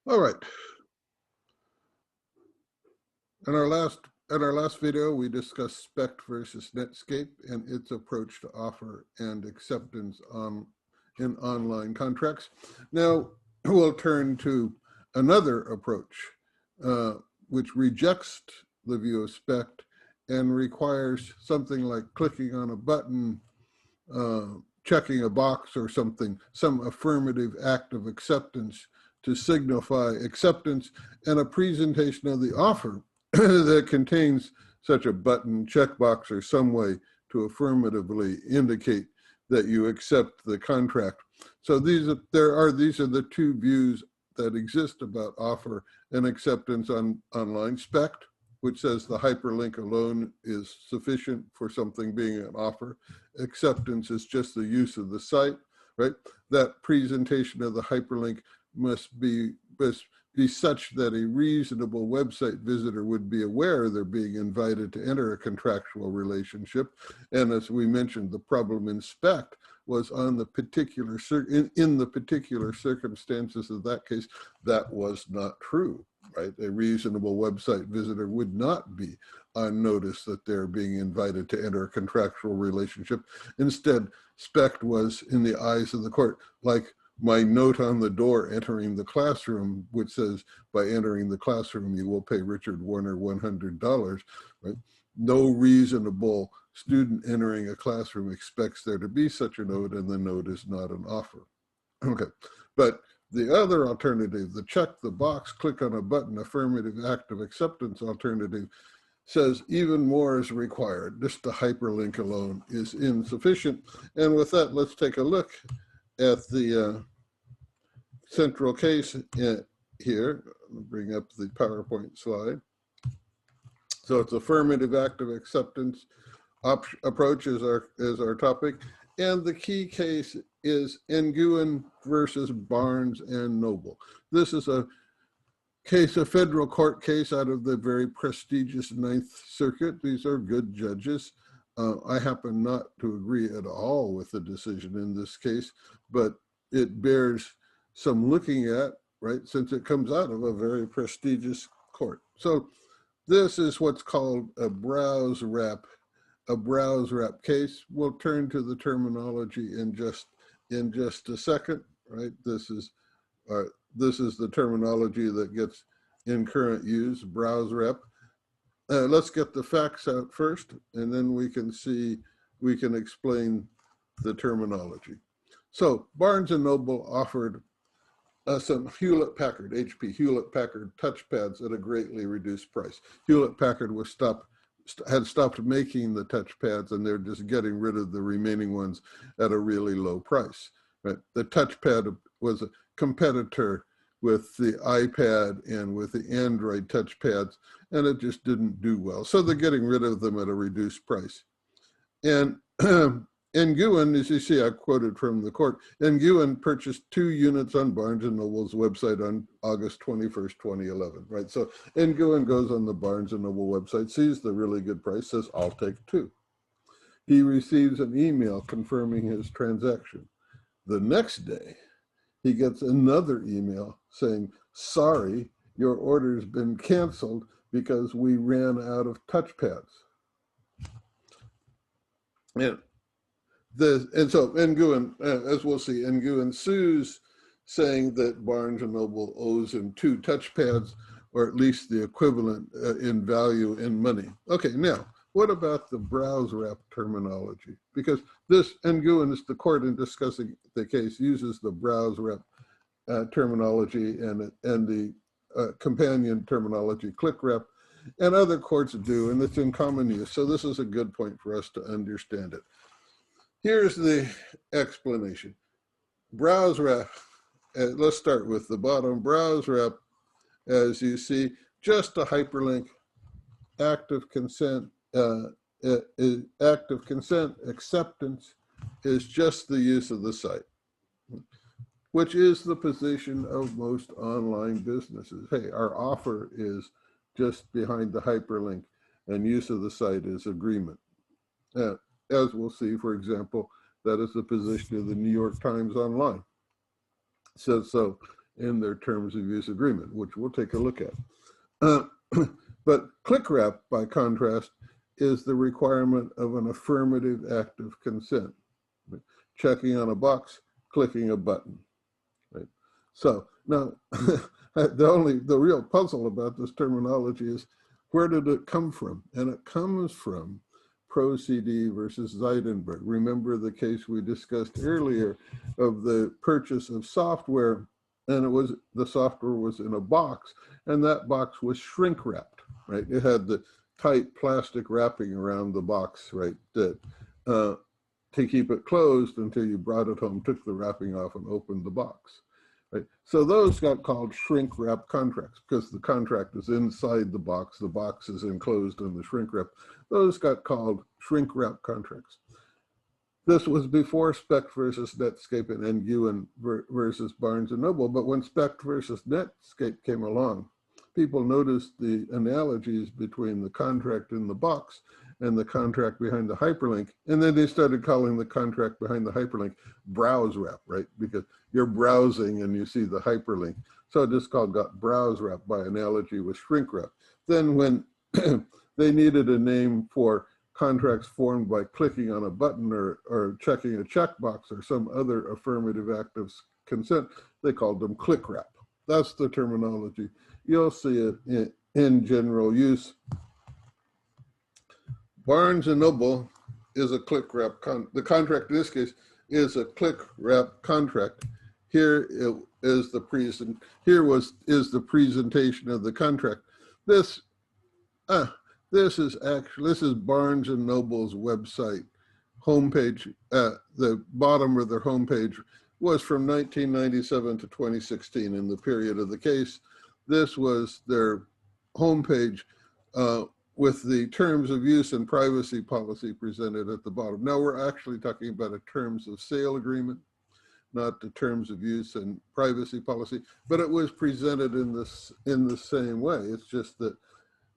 All right. In our last video, we discussed SPECT versus Netscape and its approach to offer and acceptance in online contracts. Now we'll turn to another approach, which rejects the view of SPECT and requires something like clicking on a button, checking a box or something, some affirmative act of acceptance to signify acceptance, and a presentation of the offer that contains such a button, checkbox, or some way to affirmatively indicate that you accept the contract. So these are the two views that exist about offer and acceptance on online. SPECT, which says the hyperlink alone is sufficient for something being an offer. Acceptance is just the use of the site, right? That presentation of the hyperlink must be such that a reasonable website visitor would be aware they're being invited to enter a contractual relationship. And as we mentioned, the problem in SPECT was on the particular, in the particular circumstances of that case, that was not true, right? A reasonable website visitor would not be on notice that they're being invited to enter a contractual relationship. Instead, SPECT was, in the eyes of the court, like my note on the door entering the classroom, which says, by entering the classroom, you will pay Richard Warner $100, right? No reasonable student entering a classroom expects there to be such a note, and the note is not an offer. Okay, but the other alternative, the check the box, click on a button, affirmative act of acceptance alternative, says even more is required. Just the hyperlink alone is insufficient. And with that, let's take a look at the central case here. I'll bring up the PowerPoint slide. So it's affirmative act of acceptance approach is our topic. And the key case is Nguyen versus Barnes and Noble. This is a federal court case out of the very prestigious Ninth Circuit. These are good judges. I happen not to agree at all with the decision in this case, but it bears some looking at, right, since it comes out of a very prestigious court. So this is what's called a browse wrap case. We'll turn to the terminology in just a second, right? This is the terminology that gets in current use, browse wrap. Let's get the facts out first, and then we can explain the terminology. So Barnes & Noble offered some Hewlett-Packard, HP Hewlett-Packard touchpads at a greatly reduced price. Hewlett-Packard had stopped making the touchpads, and they're just getting rid of the remaining ones at a really low price. Right? The touchpad was a competitor with the iPad and with the Android touchpads, and it just didn't do well. So they're getting rid of them at a reduced price. And Nguyen, as you see, I quoted from the court, Nguyen purchased 2 units on Barnes & Noble's website on August 21st, 2011, right? So Nguyen goes on the Barnes & Noble website, sees the really good price, says, I'll take 2. He receives an email confirming his transaction. The next day, he gets another email saying, sorry, your order's been canceled because we ran out of touchpads. And so Nguyen, as we'll see, Nguyen sues, saying that Barnes & Noble owes him 2 touchpads, or at least the equivalent in value in money. Okay, now, what about the browse wrap terminology? Because this, Nguyen is the court in discussing the case, uses the browse wrap terminology and the companion terminology, click wrap, and other courts do, and it's in common use. So this is a good point for us to understand it. Here's the explanation. Browse wrap, let's start with the bottom. Browse wrap, as you see, just a hyperlink, active consent, acceptance is just the use of the site, which is the position of most online businesses. Hey, our offer is just behind the hyperlink, and use of the site is agreement. As we'll see, for example, that is the position of the New York Times Online. So in their terms of use agreement, which we'll take a look at. But click wrap, by contrast, is the requirement of an affirmative act of consent. Checking on a box, clicking a button. Right? So now, the real puzzle about this terminology is, where did it come from? And it comes from ProCD versus Zeidenberg. Remember the case we discussed earlier of the purchase of software, and the software was in a box, and that box was shrink wrapped, right? It had the tight plastic wrapping around the box, right? That to keep it closed until you brought it home, took the wrapping off, and opened the box. Right. So those got called shrink wrap contracts because the contract is inside the box is enclosed in the shrink wrap. Those got called shrink wrap contracts. This was before Specht versus Netscape and Nguyen versus Barnes & Noble, but when Specht versus Netscape came along, people noticed the analogies between the contract in the box and the contract behind the hyperlink. And then they started calling the contract behind the hyperlink browse wrap, right? Because you're browsing and you see the hyperlink. So it just got browse wrap by analogy with shrink wrap. Then when they needed a name for contracts formed by clicking on a button or checking a checkbox or some other affirmative act of consent, they called them click wrap. That's the terminology. You'll see it in general use. Barnes & Noble is a click wrap. The contract in this case is a click wrap contract. Here is the presentation of the contract. This is Barnes & Noble's website homepage. The bottom of their homepage was from 1997 to 2016 in the period of the case. This was their homepage with the terms of use and privacy policy presented at the bottom. Now we're actually talking about a terms of sale agreement, not the terms of use and privacy policy, but it was presented in the same way. It's just that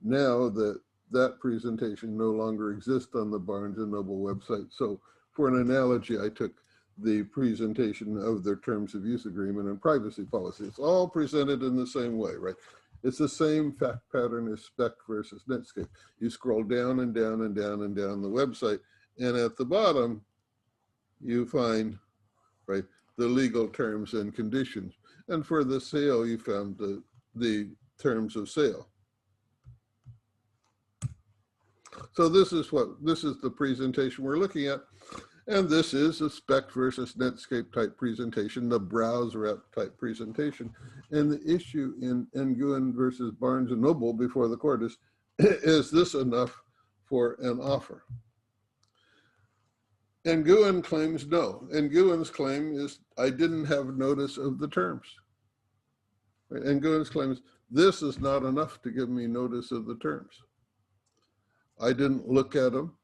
now that presentation no longer exists on the Barnes & Noble website. So for an analogy, I took the presentation of their terms of use agreement and privacy policy. It's all presented in the same way, right? It's the same fact pattern as Specht versus Netscape. You scroll down and down and down and down the website, and at the bottom, you find, right, the legal terms and conditions. And for the sale, you found the terms of sale. So this is the presentation we're looking at. And this is a Specht versus Netscape type presentation, the browse wrap type presentation. And the issue in Nguyen versus Barnes & Noble before the court is this enough for an offer? Nguyen claims no. Nguyen's claim is, I didn't have notice of the terms. Right? Nguyen's claim is, this is not enough to give me notice of the terms. I didn't look at them.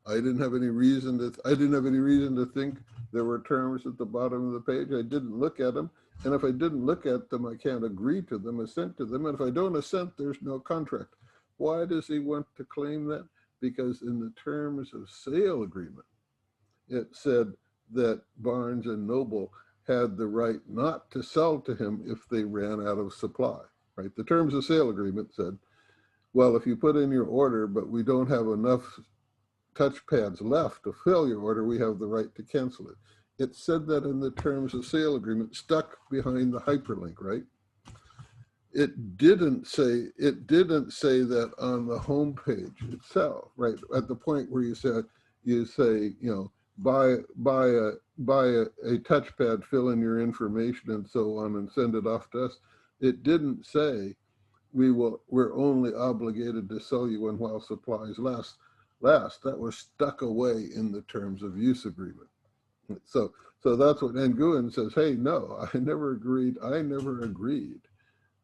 I didn't have any reason to think there were terms at the bottom of the page. I didn't look at them. And if I didn't look at them, I can't agree to them, assent to them. And if I don't assent, there's no contract. Why does he want to claim that? Because in the terms of sale agreement, it said that Barnes & Noble had the right not to sell to him if they ran out of supply, right? The terms of sale agreement said, well, if you put in your order, but we don't have enough touchpads left to fill your order, we have the right to cancel it. It said that in the terms of sale agreement, stuck behind the hyperlink, right? It didn't say that on the home page itself, right? At the point where you say, you know, buy a touchpad, fill in your information and so on and send it off to us. It didn't say we're only obligated to sell you one while supplies last. That was stuck away in the terms of use agreement. So that's what Nguyen says, hey, no, I never agreed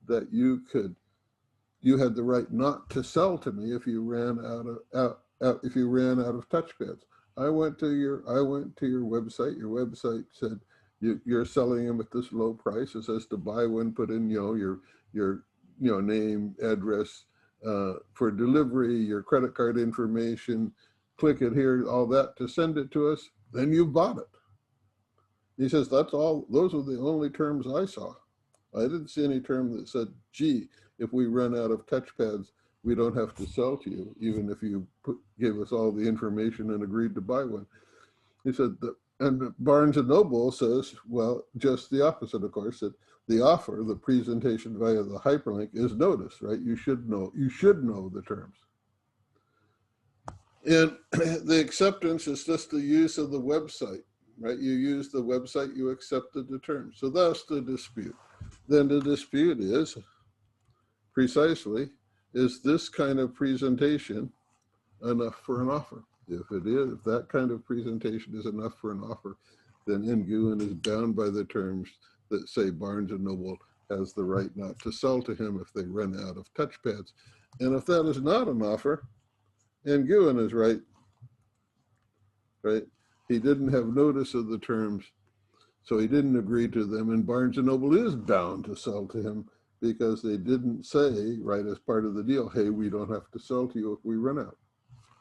that you had the right not to sell to me if you ran out of touchpads. I went to your website. Your website said you're selling them at this low price. It says to buy one, put in your name, address, for delivery, your credit card information, click it here, all that to send it to us, then you bought it. He says, that's all, those are the only terms I saw. I didn't see any term that said, gee, if we run out of touchpads, we don't have to sell to you, even if you gave us all the information and agreed to buy one. He said, and Barnes and Noble says, well, just the opposite, of course, that the offer, the presentation via the hyperlink is notice, right? You should know the terms. And the acceptance is just the use of the website, right? You use the website, you accepted the terms. So that's the dispute. Then the dispute is precisely, is this kind of presentation enough for an offer? If it is, if that kind of presentation is enough for an offer, then Nguyen is bound by the terms that say Barnes and Noble has the right not to sell to him if they run out of touchpads. And if that is not an offer, Nguyen is right? He didn't have notice of the terms, so he didn't agree to them, and Barnes and Noble is bound to sell to him because they didn't say, right, as part of the deal, hey, we don't have to sell to you if we run out.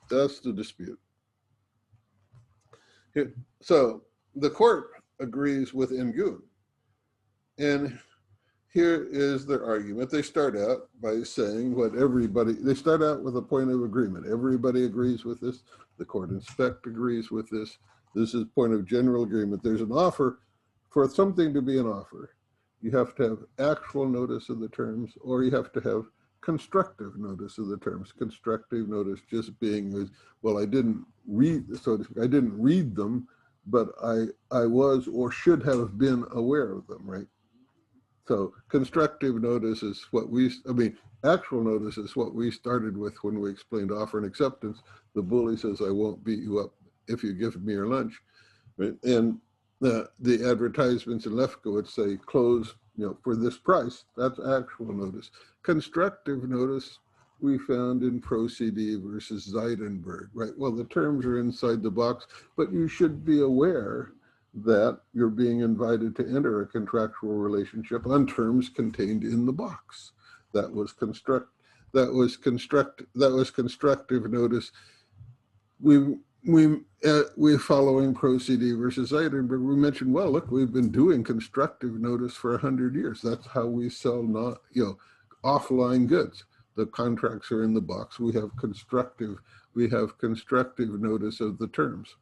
That's the dispute. So the court agrees with Nguyen. And here is their argument. They start out by saying they start out with a point of agreement. Everybody agrees with this. The court inspect agrees with this. This is point of general agreement. There's an offer. For something to be an offer, you have to have actual notice of the terms, or you have to have constructive notice of the terms. Constructive notice just being, well, I didn't read them, but I was or should have been aware of them, right? So constructive notice is actual notice is what we started with when we explained offer and acceptance. The bully says, I won't beat you up if you give me your lunch, right? And the advertisements in Lefkowitz say close, for this price. That's actual notice. Constructive notice we found in ProCD versus Zeidenberg, right? Well, the terms are inside the box, but you should be aware that you're being invited to enter a contractual relationship on terms contained in the box. That was constructive notice. We're following ProCD versus Zeidenberg. We mentioned, well, look, we've been doing constructive notice for 100 years. That's how we sell offline goods. The contracts are in the box. We have constructive notice of the terms.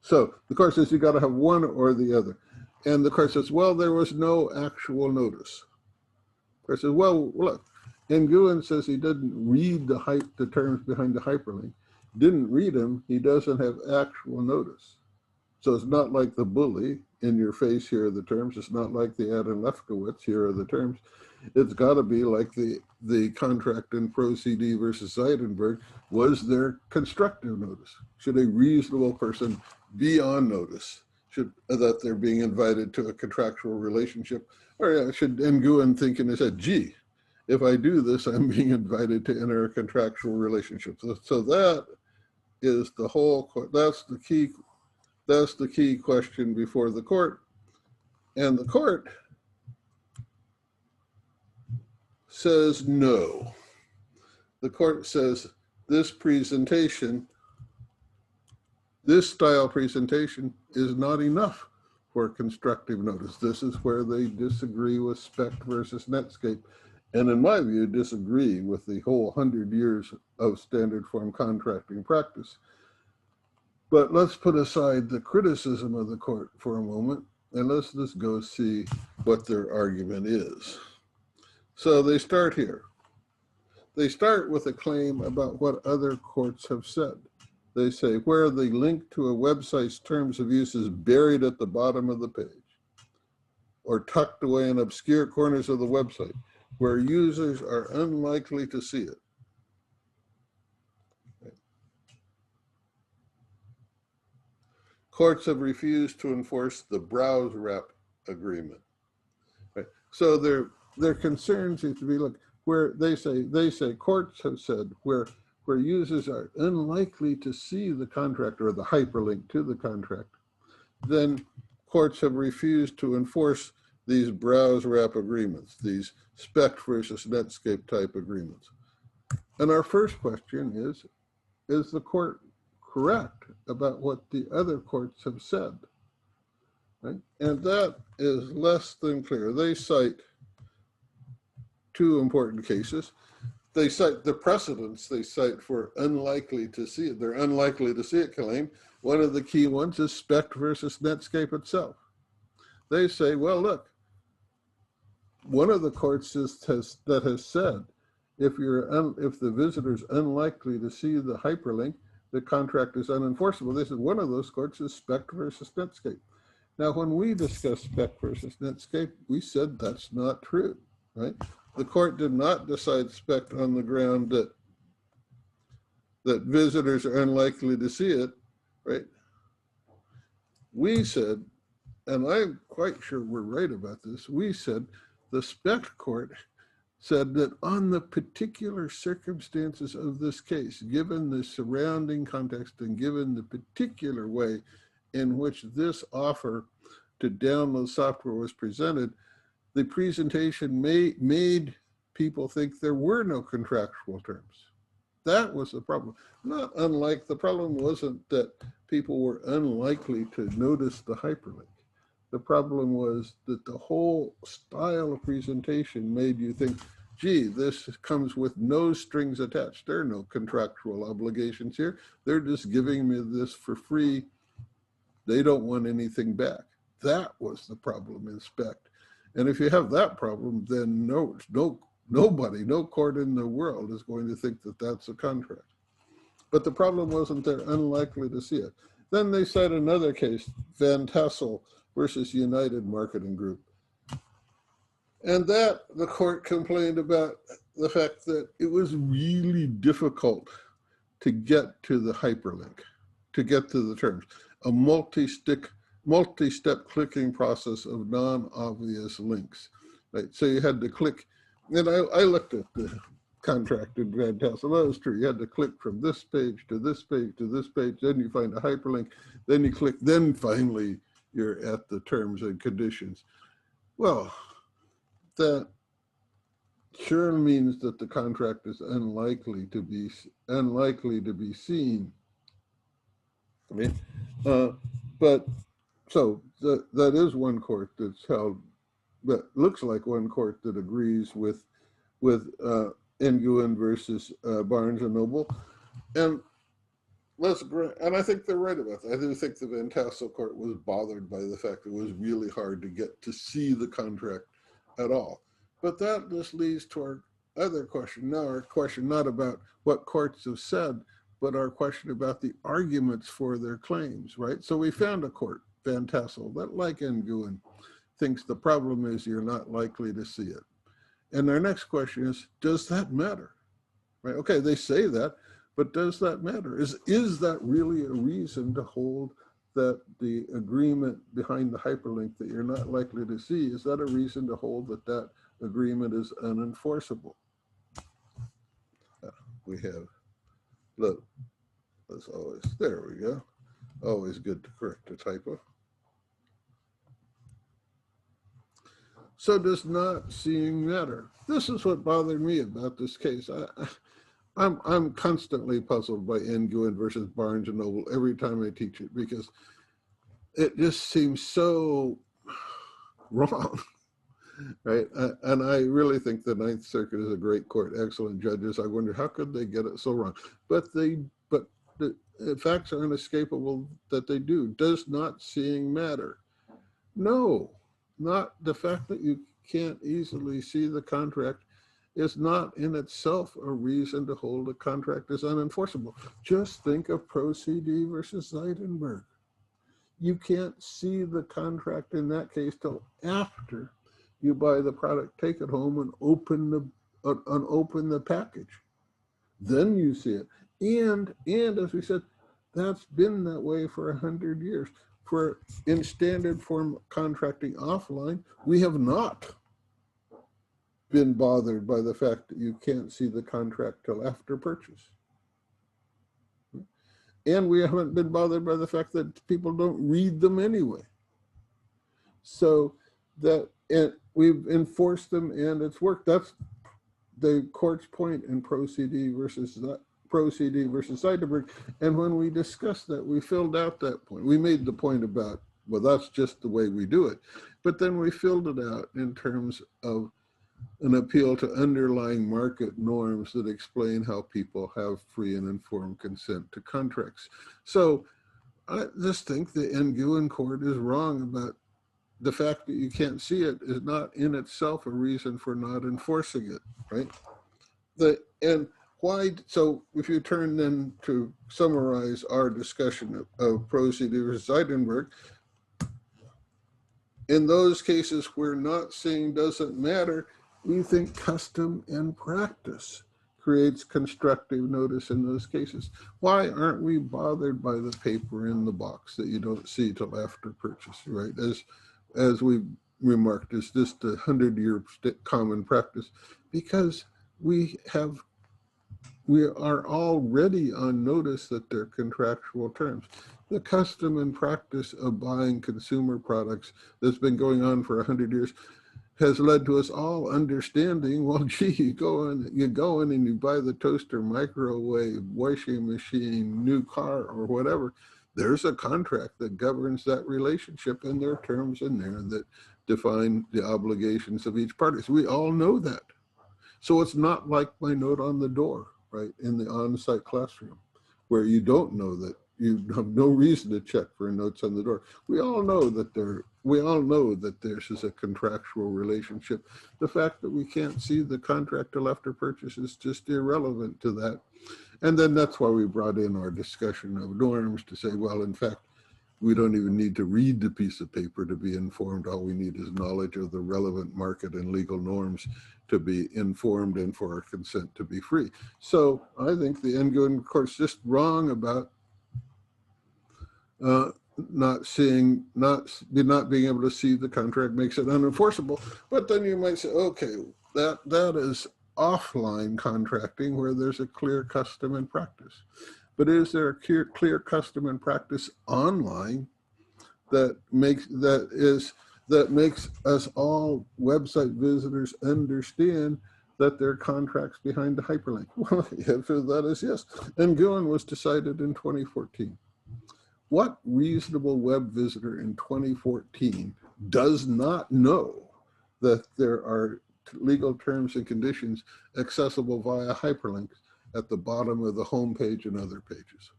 So the court says you got to have one or the other. And the court says, well, there was no actual notice. The court says, well, look, Nguyen says he didn't read the terms behind the hyperlink. Didn't read them, he doesn't have actual notice. So it's not like the bully, in your face, here are the terms. It's not like the ad in Lefkowitz, here are the terms. It's got to be like the contract in ProCD versus Zeidenberg. Was there constructive notice? Should a reasonable person be on notice that they're being invited to a contractual relationship? Or should Nguyen think in his head, gee, if I do this, I'm being invited to enter a contractual relationship. So that is that's the key question before the court. And the court says no. The court says this style presentation is not enough for constructive notice. This is where they disagree with Specht versus Netscape. And in my view, disagree with the whole 100 years of standard form contracting practice. But let's put aside the criticism of the court for a moment, and let's just go see what their argument is. So they start here. They start with a claim about what other courts have said. They say, where the link to a website's terms of use is buried at the bottom of the page or tucked away in obscure corners of the website, where users are unlikely to see it. Courts have refused to enforce the browse wrap agreement. Right? So their concerns seem to be, look, where they say courts have said where users are unlikely to see the contract or the hyperlink to the contract, then courts have refused to enforce these browse wrap agreements, these Specht versus Netscape type agreements. And our first question is the court correct about what the other courts have said? right? And that is less than clear. They cite two important cases. They cite the precedents they cite for unlikely to see it. They're unlikely to see it claim. One of the key ones is Specht versus Netscape itself. They say, well, look, one of the courts that has said if the visitor is unlikely to see the hyperlink, the contract is unenforceable. They said one of those courts is Specht versus Netscape. Now, when we discussed Specht versus Netscape, we said that's not true, right? The court did not decide Specht on the ground that visitors are unlikely to see it, right? We said, and I'm quite sure we're right about this, we said the Specht court said that on the particular circumstances of this case, given the surrounding context and given the particular way in which this offer to download software was presented, the presentation made people think there were no contractual terms. That was the problem. Not unlike, the problem wasn't that people were unlikely to notice the hyperlink. The problem was that the whole style of presentation made you think, gee, this comes with no strings attached. There are no contractual obligations here. They're just giving me this for free. They don't want anything back. That was the problem in Specht. And if you have that problem, then nobody, no court in the world is going to think that that's a contract. But the problem wasn't they're unlikely to see it. Then they cite another case, Van Tassel versus United Marketing Group. And that the court complained about the fact that it was really difficult to get to the hyperlink, to get to the terms, a multi-step clicking process of non-obvious links, right? So you had to click, and I looked at the contract in Van Tassel. That was true. You had to click from this page to this page to this page, then you find a hyperlink, then you click, then finally you're at the terms and conditions. Well, that sure means that the contract is unlikely to be seen. I mean, but so that is one court that's held, that looks like one court that agrees with Nguyen versus Barnes and Noble, and I think they're right about that. I do think the Van Tassel court was bothered by the fact it was really hard to get to see the contract at all. But that just leads to our other question. Now our question not about what courts have said, but our question about the arguments for their claims, right? So we found a court, Van Tassel, that like Nguyen thinks the problem is you're not likely to see it. And our next question is, does that matter? Right? Okay, they say that, but does that matter? Is that really a reason to hold that the agreement behind the hyperlink that you're not likely to see, is that a reason to hold that that agreement is unenforceable? We have, look, that's always, there we go. Always good to correct a typo. So does not seeing matter? This is what bothered me about this case. I'm constantly puzzled by Nguyen versus Barnes and Noble every time I teach it, because it just seems so wrong, right? And I really think the Ninth Circuit is a great court, excellent judges. I wonder how could they get it so wrong? But the facts are inescapable that they do. Does not seeing matter? No, not the fact that you can't easily see the contract is not in itself a reason to hold a contract as unenforceable. Just think of Pro CD versus Zeidenberg. You can't see the contract in that case till after you buy the product, take it home, and open the package. Then you see it. And as we said, that's been that way for 100 years. In standard form contracting offline, we have not been bothered by the fact that you can't see the contract till after purchase. And we haven't been bothered by the fact that people don't read them anyway. So that we've enforced them and it's worked. That's the court's point in Pro CD versus Zeidenberg. And when we discussed that, we filled out that point. We made the point about well, that's just the way we do it. But then we filled it out in terms of an appeal to underlying market norms that explain how people have free and informed consent to contracts. So I just think the Nguyen court is wrong about the fact that you can't see it is not in itself a reason for not enforcing it, right? And why, so if you turn then to summarize our discussion of Prosedy versus Zeidenberg, in those cases where not seeing doesn't matter, we think custom and practice creates constructive notice in those cases. Why aren't we bothered by the paper in the box that you don't see till after purchase, right? As we remarked, is this the 100-year common practice? Because we are already on notice that they're contractual terms. The custom and practice of buying consumer products that's been going on for 100 years has led to us all understanding, well, gee, you go in and you buy the toaster, microwave, washing machine, new car, or whatever. There's a contract that governs that relationship, and there are terms in there that define the obligations of each party. So we all know that. So it's not like my note on the door, right, in the on-site classroom, where you don't know that, you have no reason to check for notes on the door. We all know that this is a contractual relationship. The fact that we can't see the contract till after purchase is just irrelevant to that. And then that's why we brought in our discussion of norms to say, well, in fact, we don't even need to read the piece of paper to be informed. All we need is knowledge of the relevant market and legal norms to be informed and for our consent to be free. So I think the Nguyen court's just wrong about not being able to see the contract makes it unenforceable. But then you might say, okay, that is offline contracting where there's a clear custom and practice. But is there a clear custom and practice online that makes us all website visitors understand that there are contracts behind the hyperlink? Well, the answer to that is yes. Nguyen was decided in 2014. What reasonable web visitor in 2014 does not know that there are legal terms and conditions accessible via hyperlinks at the bottom of the home page and other pages?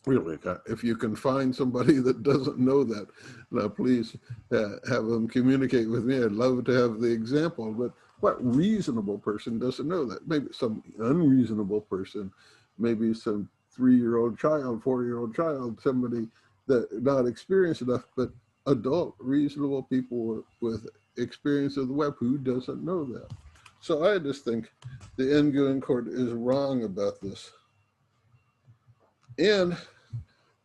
Really, if you can find somebody that doesn't know that, now please have them communicate with me. I'd love to have the example, but what reasonable person doesn't know that? Maybe some unreasonable person, maybe some 3-year-old child, 4-year-old child, somebody that not experienced enough, but adult, reasonable people with experience of the web, who doesn't know that? So I just think the Nguyen court is wrong about this. And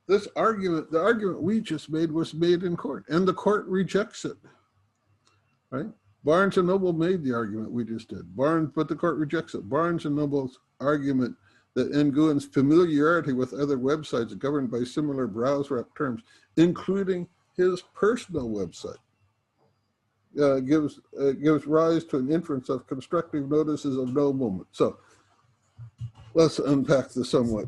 this argument, the argument we just made, was made in court, and the court rejects it, right? Barnes and Noble made the argument we just did, but the court rejects it. Barnes and Noble's argument that Nguyen's familiarity with other websites governed by similar browser terms, including his personal website, gives rise to an inference of constructive notices of no moment. So let's unpack the somewhat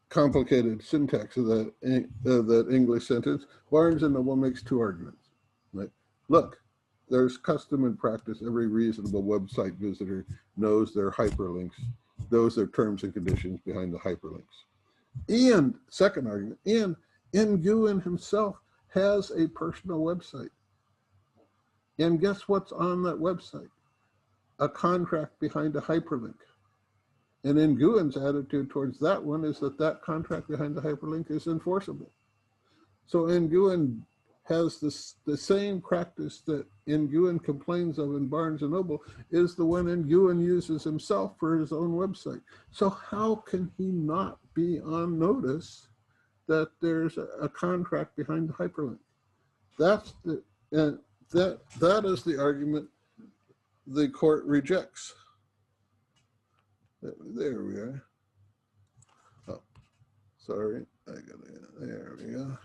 complicated syntax of that English sentence. Barnes and Noble makes two arguments, right? Look, there's custom and practice. Every reasonable website visitor knows their hyperlinks, knows their terms and conditions behind the hyperlinks. And second argument, and Nguyen himself has a personal website. And guess what's on that website? A contract behind a hyperlink. And Nguyen's attitude towards that one is that that contract behind the hyperlink is enforceable. So Nguyen has the same practice that Nguyen complains of in Barnes and Noble is the one Nguyen uses himself for his own website. So how can he not be on notice that there's a contract behind the hyperlink? That's that is the argument the court rejects. There we are. Oh, sorry. There we go.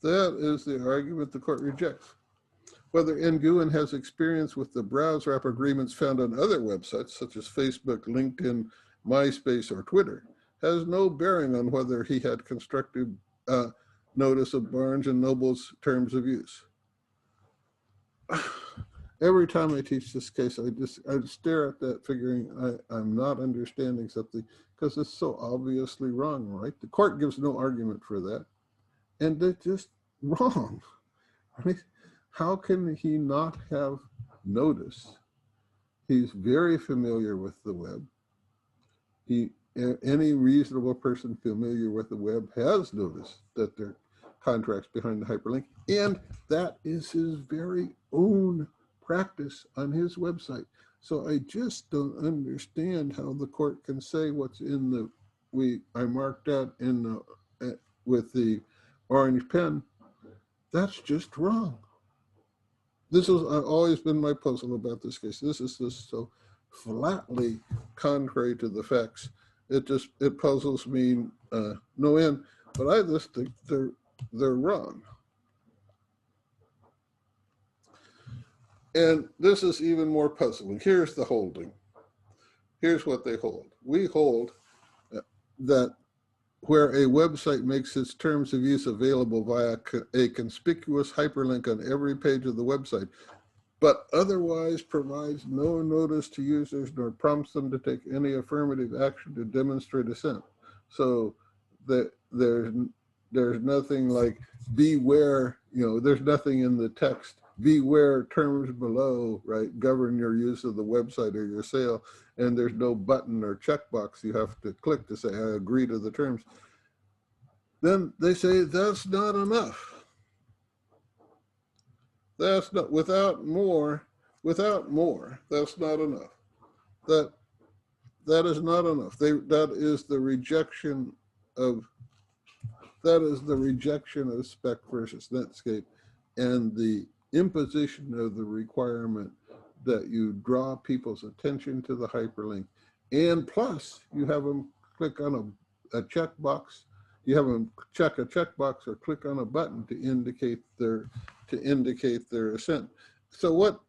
That is the argument the court rejects. whether Nguyen has experience with the browse wrap agreements found on other websites, such as Facebook, LinkedIn, MySpace, or Twitter, has no bearing on whether he had constructive notice of Barnes and Noble's terms of use. Every time I teach this case, I stare at that figuring I'm not understanding something because it's so obviously wrong, right? The court gives no argument for that. And they're just wrong. I mean, how can he not have noticed? He's very familiar with the web. Any reasonable person familiar with the web has noticed that there are contracts behind the hyperlink, and that is his very own practice on his website. So I just don't understand how the court can say what's in the I marked out in the with the orange pen. That's just wrong. This has always been my puzzle about this case. This is just so flatly contrary to the facts. It puzzles me no end. But I just think they're wrong. And this is even more puzzling. Here's the holding. Here's what they hold. We hold that where a website makes its terms of use available via a conspicuous hyperlink on every page of the website, but otherwise provides no notice to users nor prompts them to take any affirmative action to demonstrate assent. So that there's nothing like beware, there's nothing in the text, beware terms below, right, govern your use of the website or your sale, and there's no button or checkbox you have to click to say, I agree to the terms. Then they say that's not enough. That's not, without more, that's not enough. That is not enough. That is the rejection of spec versus Netscape, and the imposition of the requirement that you draw people's attention to the hyperlink, and plus you have them click on a checkbox. You have them check a checkbox or click on a button to indicate their assent. So what's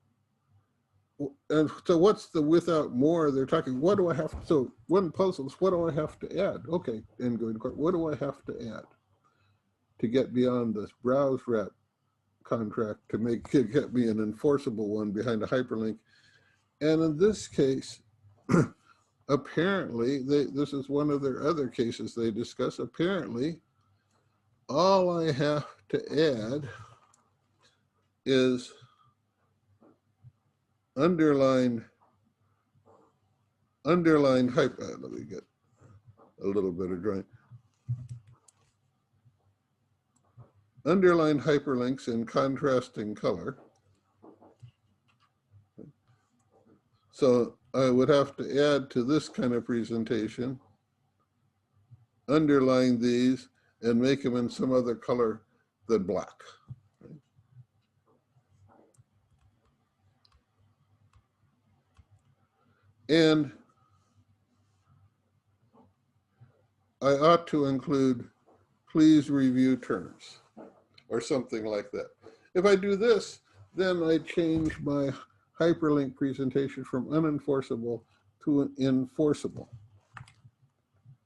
the without more? They're talking. What do I have? So one puzzles. What do I have to add? Okay, and go to court. What do I have to add to get beyond this browse wrap contract to get me an enforceable one behind a hyperlink? And in this case, apparently, this is one of their other cases they discuss. Apparently, all I have to add is underline hyper. Let me get a little bit of drawing. Underline hyperlinks in contrasting color. So I would have to add to this kind of presentation, underline these and make them in some other color than black. And I ought to include, please review terms, or something like that. If I do this, then I change my hyperlink presentation from unenforceable to enforceable.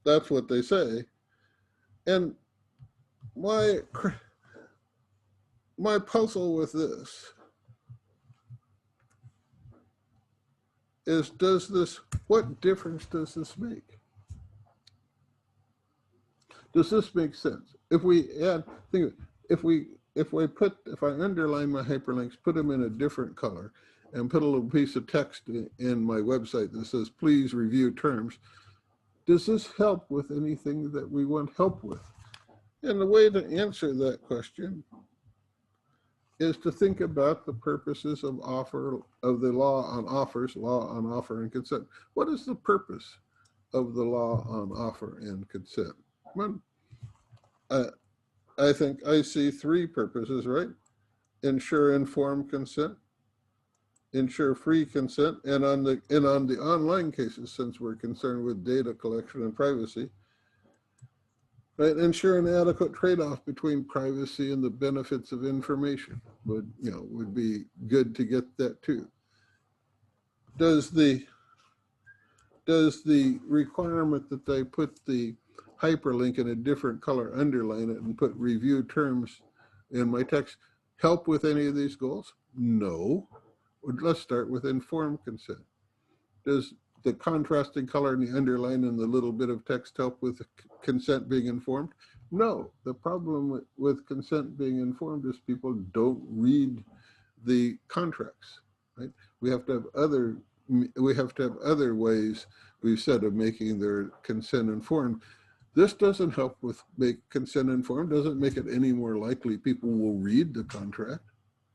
That's what they say. And my puzzle with this is, what difference does this make? Does this make sense? If we add, if I underline my hyperlinks, put them in a different color, and put a little piece of text in my website that says, please review terms, does this help with anything that we want help with? And the way to answer that question is to think about the purposes of the law on offers, law on offer and consent. What is the purpose of the law on offer and consent? Well, I think I see three purposes, right? Ensure informed consent, ensure free consent, and on the online cases, since we're concerned with data collection and privacy, right? Ensure an adequate trade-off between privacy and the benefits of information would be good to get that too. Does the requirement that they put the hyperlink in a different color, underline it, and put review terms in my text help with any of these goals? No. Let's start with informed consent. Does the contrasting color and the underline and the little bit of text help with consent being informed? No. The problem with consent being informed is people don't read the contracts, right? We have to have other ways, we've said, of making their consent informed. This doesn't help with make consent informed, doesn't make it any more likely people will read the contract,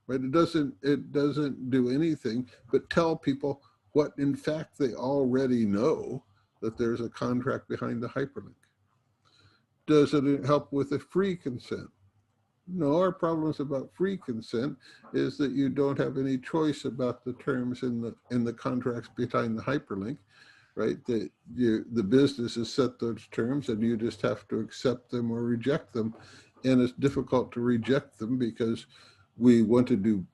right? It doesn't do anything but tell people what in fact they already know, that there's a contract behind the hyperlink. Does it help with a free consent? No, our problems about free consent is that you don't have any choice about the terms in the contracts behind the hyperlink, right? The business has set those terms and you just have to accept them or reject them. And it's difficult to reject them because we want to do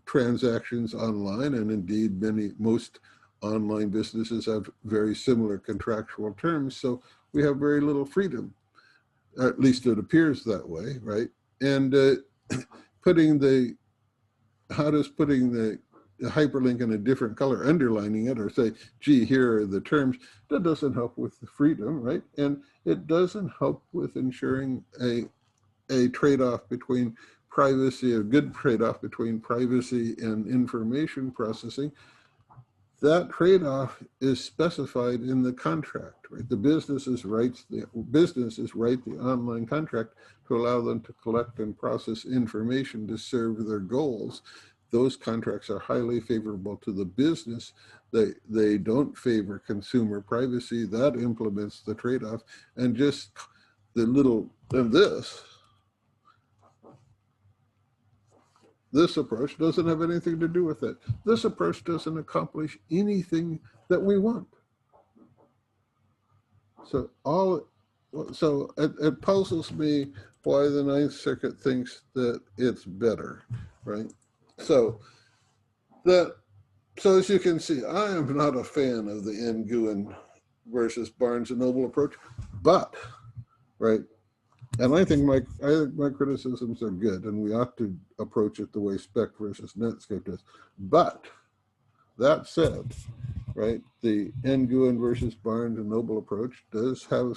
transactions online, and indeed most online businesses have very similar contractual terms, so we have very little freedom, or at least it appears that way, right? And putting the hyperlink in a different color, underlining it, or say, gee, here are the terms, that doesn't help with the freedom, right? And it doesn't help with ensuring a trade-off between privacy, a good trade-off between privacy and information processing. That trade-off is specified in the contract, right? The businesses write the online contract to allow them to collect and process information to serve their goals. Those contracts are highly favorable to the business. They don't favor consumer privacy. That implements the trade-off. And just this approach doesn't have anything to do with it. This approach doesn't accomplish anything that we want. So it puzzles me why the Ninth Circuit thinks that it's better, right? So as you can see, I am not a fan of the Nguyen versus Barnes and Noble approach, but, right, and I think my criticisms are good, and we ought to approach it the way Speck versus Netscape does. But that said, right, the Nguyen versus Barnes and Noble approach does have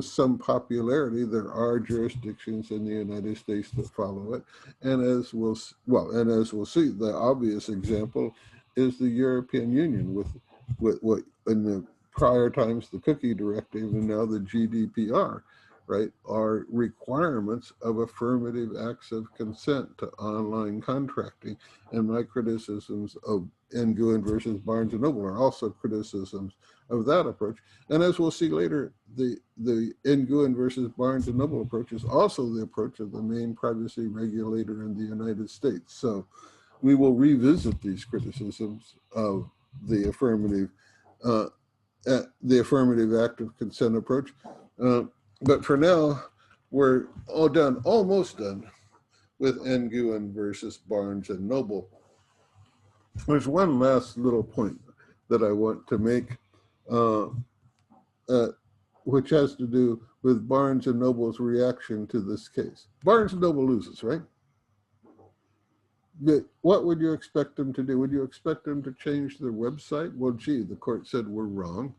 some popularity. There are jurisdictions in the United States that follow it, and as we'll see, the obvious example is the European Union with what in the prior times the Cookie Directive and now the GDPR, right, are requirements of affirmative acts of consent to online contracting. And my criticisms of Nguyen versus Barnes and Noble are also criticisms of that approach. And as we'll see later, the Nguyen versus Barnes and Noble approach is also the approach of the main privacy regulator in the United States. So we will revisit these criticisms of the affirmative act of consent approach. But for now, we're almost done with Nguyen versus Barnes and Noble. There's one last little point that I want to make, which has to do with Barnes and Noble's reaction to this case. Barnes and Noble loses, right? What would you expect them to do? Would you expect them to change their website? Well, gee, the court said we're wrong.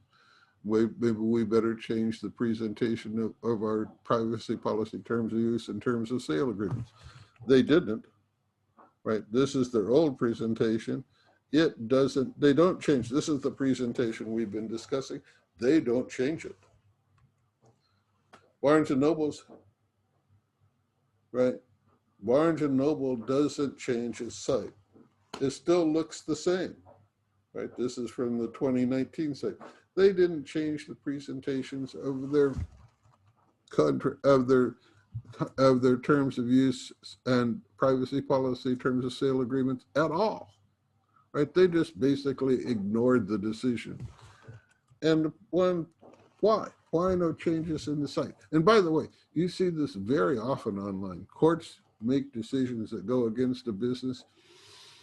Maybe we better change the presentation of our privacy policy terms of use and terms of sale agreements. They didn't, right? This is their old presentation. They don't change. This is the presentation we've been discussing. They don't change it. Barnes and Noble's, right? Barnes and Noble doesn't change its site. It still looks the same, right? This is from the 2019 site. They didn't change the presentations of their terms of use and privacy policy, terms of sale agreements at all, right? They just basically ignored the decision. And why? why no changes in the site? And by the way, you see this very often online. Courts make decisions that go against a business.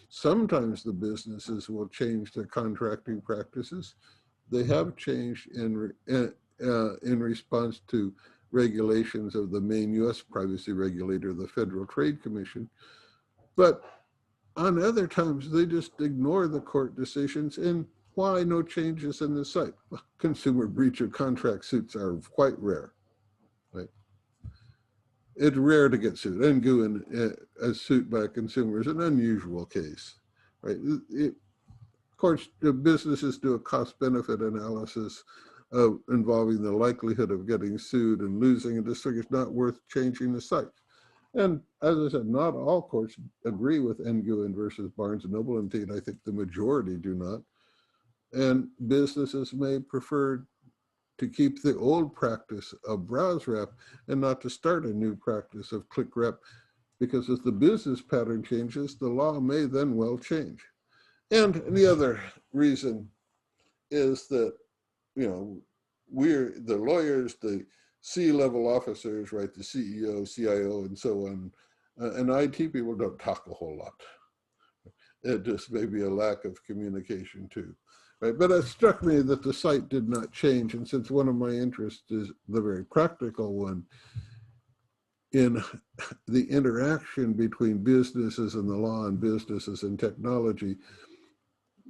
Sometimes the businesses will change their contracting practices. They have changed in response to regulations of the main U.S. privacy regulator, the Federal Trade Commission. But on other times, they just ignore the court decisions. And why no changes in the site? Consumer breach of contract suits are quite rare. Right? It's rare to get sued. NGUIN, a suit by a consumer, is an unusual case. Right? Courts, businesses do a cost-benefit analysis involving the likelihood of getting sued and losing, and this thing is not worth changing the site. And as I said, not all courts agree with NGUIN versus Barnes & Noble. Indeed, I think the majority do not. And businesses may prefer to keep the old practice of BrowseWrap and not to start a new practice of ClickWrap, because if the business pattern changes, the law may then well change. And the other reason is that, you know, we're the lawyers, the C-level officers, right, the CEO, CIO, and so on, and IT people don't talk a whole lot. It just may be a lack of communication too, right? But it struck me that the site did not change, and since one of my interests is the very practical one, in the interaction between businesses and the law and businesses and technology,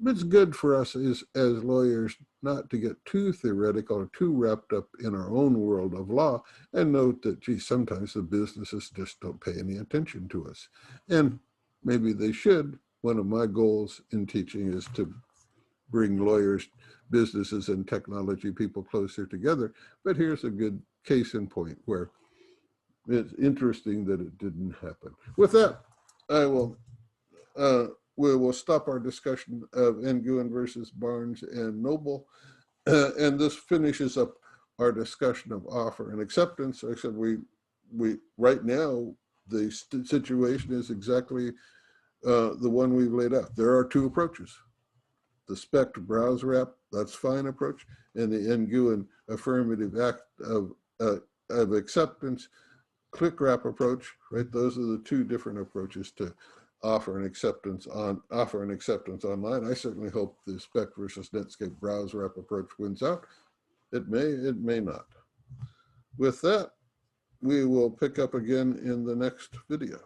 it's good for us as lawyers not to get too theoretical or too wrapped up in our own world of law, and note that, gee, sometimes the businesses just don't pay any attention to us. And maybe they should. One of my goals in teaching is to bring lawyers, businesses, and technology people closer together. But here's a good case in point where it's interesting that it didn't happen. With that, we will stop our discussion of NGUIN versus Barnes & Noble. And this finishes up our discussion of offer and acceptance. Like I said, we right now, the situation is exactly the one we've laid out. There are two approaches. The SPECT BrowseWrap, that's fine approach, and the NGUIN affirmative act of acceptance, ClickWrap approach, right? Those are the two different approaches to offer and acceptance online. I certainly hope the SPECT versus Netscape BrowseWrap approach wins out. It may not. With that, we will pick up again in the next video.